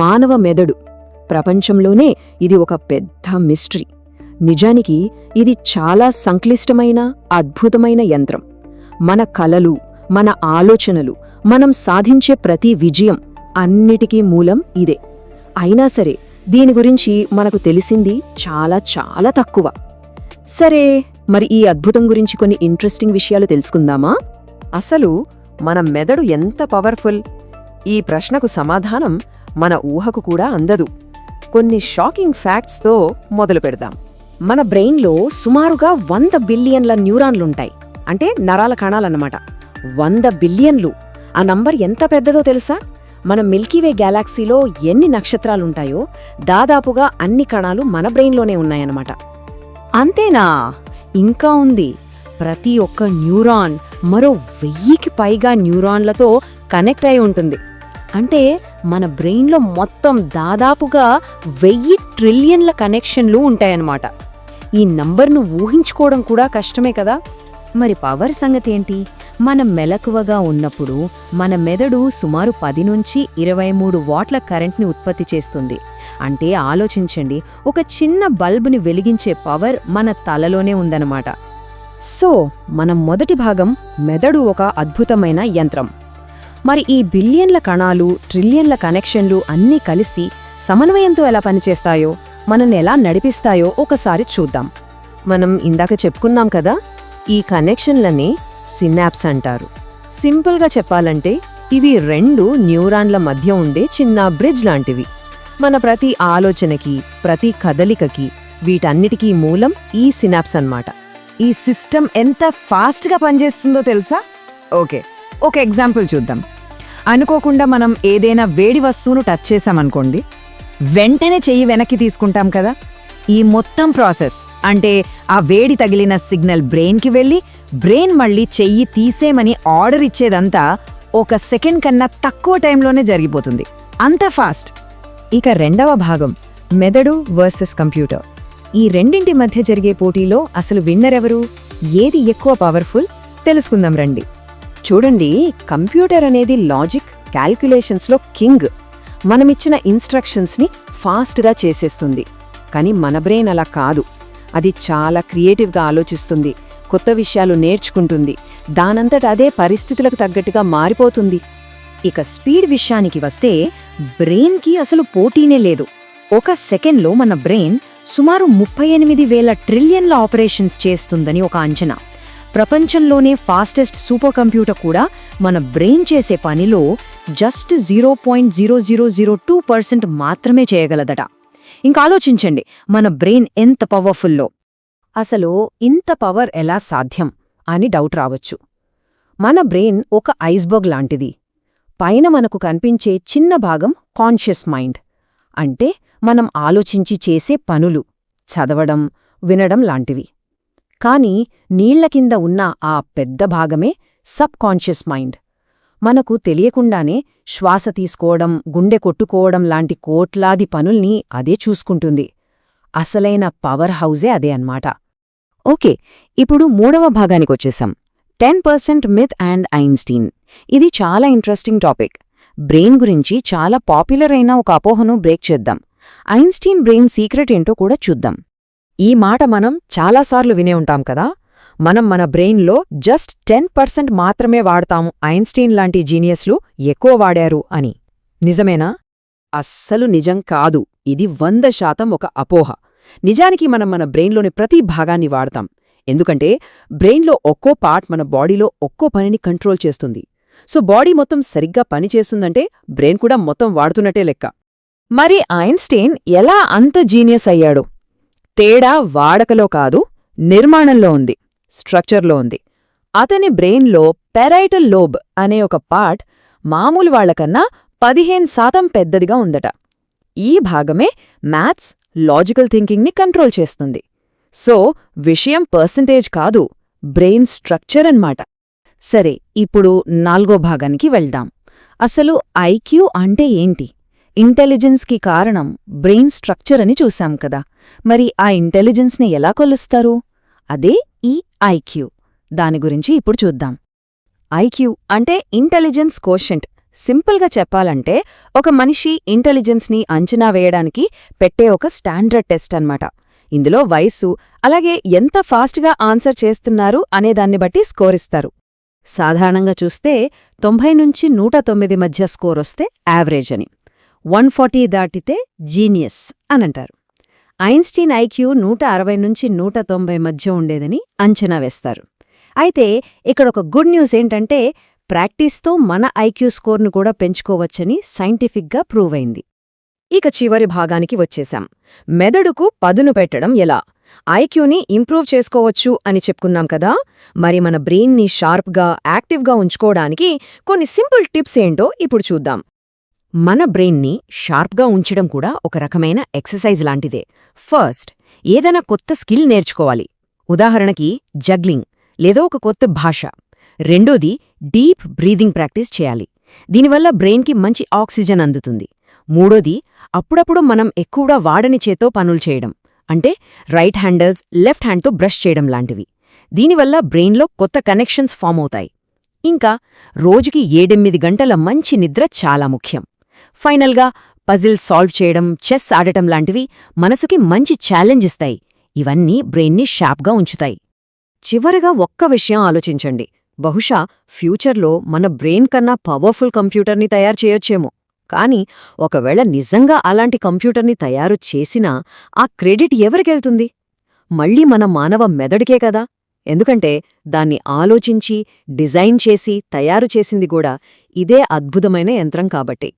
మానవ మెదడు. ప్రపంచంలోనే ఇది ఒక పెద్ద మిస్టరీ. నిజానికి ఇది చాలా సంక్లిష్టమైన, అద్భుతమైన యంత్రం. మన కలలు, మన ఆలోచనలు, మనం సాధించే ప్రతి విజయం అన్నిటికీ మూలం ఇదే. అయినా సరే దీని గురించి మనకు తెలిసింది చాలా చాలా తక్కువ. సరే, మరి ఈ అద్భుతం గురించి కొన్ని ఇంట్రెస్టింగ్ విషయాలు తెలుసుకుందామా? అసలు మన మెదడు ఎంత పవర్ఫుల్? ఈ ప్రశ్నకు సమాధానం మన ఊహకు కూడా అందదు. కొన్ని షాకింగ్ ఫ్యాక్ట్స్తో మొదలు పెడదాం. మన బ్రెయిన్లో సుమారుగా 100 బిలియన్ల న్యూరాన్లుంటాయి. అంటే నరాల కణాలన్నమాట. 100 బిలియన్లు. ఆ నంబర్ ఎంత పెద్దదో తెలుసా? మన మిల్కీవే గ్యాలాక్సీలో ఎన్ని నక్షత్రాలుంటాయో దాదాపుగా అన్ని కణాలు మన బ్రెయిన్లోనే ఉన్నాయన్నమాట. అంతేనా? ఇంకా ఉంది. ప్రతి ఒక్క న్యూరాన్ మరో 1000కి పైగా న్యూరాన్లతో కనెక్ట్ అయి ఉంటుంది. అంటే మన బ్రెయిన్లో మొత్తం దాదాపుగా 1000 ట్రిలియన్ల కనెక్షన్లు ఉంటాయన్నమాట. ఈ నంబర్ను ఊహించుకోవడం కూడా కష్టమే కదా. మరి పవర్ సంగతి ఏంటి? మనం మెలకువగా ఉన్నప్పుడు మన మెదడు సుమారు 10 నుంచి 23 వాట్ల కరెంట్ని ఉత్పత్తి చేస్తుంది. అంటే ఆలోచించండి, ఒక చిన్న బల్బుని వెలిగించే పవర్ మన తలలోనే ఉందన్నమాట. సో మన మొదటి భాగం మెదడు ఒక అద్భుతమైన యంత్రం. మరి ఈ బిలియన్ల కణాలు, ట్రిలియన్ల కనెక్షన్లు అన్నీ కలిసి సమన్వయంతో ఎలా పనిచేస్తాయో, మనల్ని ఎలా నడిపిస్తాయో ఒకసారి చూద్దాం. మనం ఇందాక చెప్పుకున్నాం కదా, ఈ కనెక్షన్లని సినాప్స్ అంటారు. సింపుల్గా చెప్పాలంటే ఇవి 2 న్యూరాన్ల మధ్య ఉండే చిన్న బ్రిడ్జ్ లాంటివి. మన ప్రతి ఆలోచనకి, ప్రతి కదలికకి, వీటన్నిటికీ మూలం ఈ సినాప్స్ అన్నమాట. ఈ సిస్టమ్ ఎంత ఫాస్ట్గా పనిచేస్తుందో తెలుసా? ఓకే, ఒక ఎగ్జాంపుల్ చూద్దాం. అనుకోకుండా మనం ఏదైనా వేడి వస్తువును టచ్ చేశామనుకోండి, వెంటనే చెయ్యి వెనక్కి తీసుకుంటాం కదా. ఈ మొత్తం ప్రాసెస్, అంటే ఆ వేడి తగిలిన సిగ్నల్ బ్రెయిన్కి వెళ్ళి బ్రెయిన్ మళ్ళీ చెయ్యి తీసేమని ఆర్డర్ ఇచ్చేదంతా 1 సెకండ్ కన్నా తక్కువ టైంలోనే జరిగిపోతుంది. అంత ఫాస్ట్. ఇక రెండవ భాగం మెదడు వర్సెస్ కంప్యూటర్. ఈ రెండింటి మధ్య జరిగే పోటీలో అసలు విన్నర్ ఎవరు? ఏది ఎక్కువ పవర్ఫుల్? తెలుసుకుందాం రండి. చూడండి, కంప్యూటర్ అనేది లాజిక్, క్యాల్కులేషన్స్లో కింగ్. మనమిచ్చిన ఇన్స్ట్రక్షన్స్ని ఫాస్ట్గా చేసేస్తుంది. కానీ మన బ్రెయిన్ అలా కాదు. అది చాలా క్రియేటివ్గా ఆలోచిస్తుంది, కొత్త విషయాలు నేర్చుకుంటుంది, దానంతట అదే పరిస్థితులకు తగ్గట్టుగా మారిపోతుంది. ఇక స్పీడ్ విషయానికి వస్తే బ్రెయిన్కి అసలు పోటీనే లేదు. 1 సెకండ్లో మన బ్రెయిన్ సుమారు 38,000 ట్రిలియన్ల ఆపరేషన్స్ చేస్తుందని ఒక అంచనా. ప్రపంచంలోనే ఫాస్టెస్ట్ సూపర్ కంప్యూటర్ కూడా మన బ్రెయిన్ చేసే పనిలో జస్ట్ 0.0002% మాత్రమే చేయగలదట. ఇంకా ఆలోచించండి, మన బ్రెయిన్ ఎంత పవర్ఫుల్లో. అసలు ఇంత పవర్ ఎలా సాధ్యం అని డౌట్ రావచ్చు. మన బ్రెయిన్ ఒక ఐస్బర్గ్ లాంటిది. పైన మనకు కనిపించే చిన్న భాగం కాన్షియస్ మైండ్. అంటే మనం ఆలోచించి చేసే పనులు, చదవడం, వినడం లాంటివి. కానీ నీళ్ల కింద ఉన్న ఆ పెద్ద భాగమే సబ్ కాన్షియస్ మైండ్. మనకు తెలియకుండానే శ్వాస తీసుకోవడం, గుండె కొట్టుకోవడం లాంటి కోట్లాది పనుల్ని అదే చూసుకుంటుంది. అసలైన పవర్ హౌజే అదే అన్నమాట. ఓకే, ఇప్పుడు 3వ భాగానికొచ్చేసాం. 10% మిత్ అండ్ ఐన్స్టీన్. ఇది చాలా ఇంట్రెస్టింగ్ టాపిక్. బ్రెయిన్ గురించి చాలా పాపులర్ అయిన ఒక అపోహను బ్రేక్ చేద్దాం. ఐన్స్టీన్ బ్రెయిన్ సీక్రెట్ ఏంటో కూడా చూద్దాం. ఈ మాట మనం చాలాసార్లు వినే ఉంటాం కదా, మనం మన బ్రెయిన్లో జస్ట్ 10% మాత్రమే వాడతాము, ఐన్స్టీన్ లాంటి జీనియస్లు ఎక్కువ వాడారు అని. నిజమేనా? అస్సలు నిజం కాదు. ఇది 100% ఒక అపోహ. నిజానికి మనం మన బ్రెయిన్లోని ప్రతి భాగాన్ని వాడతాం. ఎందుకంటే బ్రెయిన్లో ఒక్కో పార్ట్ మన బాడీలో ఒక్కో పనిని కంట్రోల్ చేస్తుంది. సో బాడీ మొత్తం సరిగ్గా పనిచేస్తుందంటే బ్రెయిన్ కూడా మొత్తం వాడుతున్నట్టే లెక్క. మరి ఐన్స్టీన్ ఎలా అంత జీనియస్ అయ్యాడు? తేడా వాడకలో కాదు, నిర్మాణంలో ఉంది, స్ట్రక్చర్లో ఉంది. అతని బ్రెయిన్లో పెరైటల్ లోబ్ అనే ఒక పార్ట్ మామూలు వాళ్లకన్నా 15% పెద్దదిగా ఉందట. ఈ భాగమే మ్యాథ్స్, లాజికల్ థింకింగ్ని కంట్రోల్ చేస్తుంది. సో విషయం పర్సంటేజ్ కాదు, బ్రెయిన్ స్ట్రక్చర్ అన్నమాట. సరే, ఇప్పుడు 4వ భాగానికి వెళ్దాం. అసలు ఐక్యూ అంటే ఏంటి? ఇంటెలిజెన్స్కి కారణం బ్రెయిన్ స్ట్రక్చర్ అని చూశాం కదా. మరి ఆ ఇంటెలిజెన్స్ని ఎలా కొలుస్తారు? అదే ఈ ఐక్యూ. దాని గురించి ఇప్పుడు చూద్దాం. ఐక్యూ అంటే ఇంటెలిజెన్స్ కోషెంట్, సింపుల్గా చెప్పాలంటే ఒక మనిషి ఇంటెలిజెన్స్ని అంచనా వేయడానికి పెట్టే ఒక స్టాండర్డ్ టెస్ట్ అన్నమాట. ఇందులో వయస్సు, అలాగే ఎంత ఫాస్ట్గా ఆన్సర్ చేస్తున్నారు అనేదాన్ని బట్టి స్కోర్ ఇస్తారు. సాధారణంగా చూస్తే 90 నుంచి 109 మధ్య స్కోర్ వస్తే యావరేజ్ అని, 140 దాటితే జీనియస్ అనంటారు. ఐన్స్టీన్ ఐక్యూ 160 నుంచి 190 మధ్య ఉండేదని అంచనా వేస్తారు. అయితే ఇక్కడొక గుడ్ న్యూస్ ఏంటంటే ప్రాక్టీస్తో మన ఐక్యూ స్కోర్ను కూడా పెంచుకోవచ్చని సైంటిఫిక్గా ప్రూవ్ అయింది. ఇక చివరి భాగానికి వచ్చేశాం. మెదడుకు పదును పెట్టడం ఎలా? ఐక్యూని ఇంప్రూవ్ చేసుకోవచ్చు అని చెప్పుకున్నాం కదా, మరి మన బ్రెయిన్ని షార్ప్గా, యాక్టివ్గా ఉంచుకోవడానికి కొన్ని సింపుల్ టిప్స్ ఏంటో ఇప్పుడు చూద్దాం. మన బ్రెయిన్ని షార్ప్గా ఉంచడం కూడా ఒక రకమైన ఎక్సర్సైజ్ లాంటిదే. ఫస్ట్, ఏదైనా కొత్త స్కిల్ నేర్చుకోవాలి. ఉదాహరణకి జగ్లింగ్ లేదో ఒక కొత్త భాష. రెండోది, డీప్ బ్రీదింగ్ ప్రాక్టీస్ చేయాలి. దీనివల్ల బ్రెయిన్కి మంచి ఆక్సిజన్ అందుతుంది. మూడోది, అప్పుడప్పుడు మనం ఎక్కువగా వాడని చేతో పనులు చేయడం, అంటే రైట్ హ్యాండర్స్ లెఫ్ట్ హ్యాండ్తో బ్రష్ చేయడం లాంటివి. దీనివల్ల బ్రెయిన్లో కొత్త కనెక్షన్స్ ఫామ్ అవుతాయి. ఇంకా రోజుకి 7-8 గంటల మంచి నిద్ర చాలా ముఖ్యం. ఫైనల్గా, పజిల్ సాల్వ్ చేయడం, చెస్ ఆడటం లాంటివి మనసుకి మంచి ఛాలెంజ్ ఇస్తాయి. ఇవన్నీ బ్రెయిన్ని షార్ప్గా ఉంచుతాయి. చివరగా ఒక్క విషయం ఆలోచించండి. బహుశా ఫ్యూచర్లో మన బ్రెయిన్ కన్నా పవర్ఫుల్ కంప్యూటర్ని తయారు చేయొచ్చేమో. కానీ ఒకవేళ నిజంగా అలాంటి కంప్యూటర్ని తయారు చేసినా ఆ క్రెడిట్ ఎవరికెళ్తుంది? మళ్ళీ మన మానవ మెదడుకే కదా. ఎందుకంటే దాన్ని ఆలోచించి, డిజైన్ చేసి, తయారు చేసింది కూడా ఇదే అద్భుతమైన యంత్రం కాబట్టి.